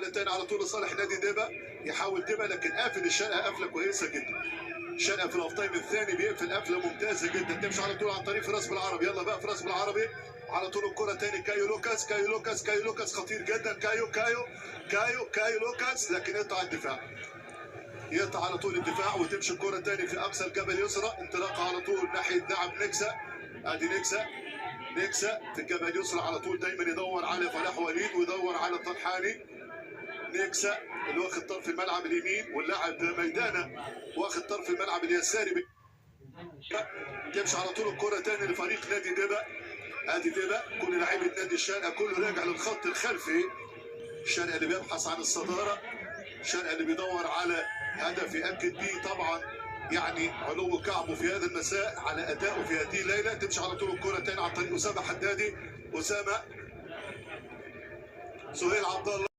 محاولتين على طول لصالح نادي ديبا، يحاول ديبا لكن قافل الشرقه قفله كويسه جدا. الشرقه في الهاف تايم الثاني بيقفل قفله ممتازه جدا، تمشي على طول عن طريق فراس بالعربي. يلا بقى فراس بالعربي على طول الكره تاني كايو لوكاس، كايو لوكاس، كايو لوكاس خطير جدا. كايو لوكاس لكن يقطع الدفاع، يقطع على طول الدفاع وتمشي الكره تاني في اقصى الجبل اليسرى، انطلاقه على طول ناحيه لاعب نكسا. ادي نكسا في الجبهه اليسرى على طول، دايما يدور على فلاح وليد ويدور على طرحاني. نكسا اللي واخد طرف الملعب اليمين، واللاعب ميدانا واخد طرف الملعب اليساري. تمشي على طول الكره تاني لفريق نادي ديبا. ادي ديبا، كل لعيبه نادي الشارقه كله راجع للخط الخلفي. الشارقه اللي بيبحث عن الصداره، الشارقه اللي بيدور على هدف ياكد بيه طبعا يعني علو كعبه في هذا المساء على ادائه في هذه الليله. تمشي على طول الكره تاني عن طريق اسامه حدادي. اسامه، سهيل عبد الله.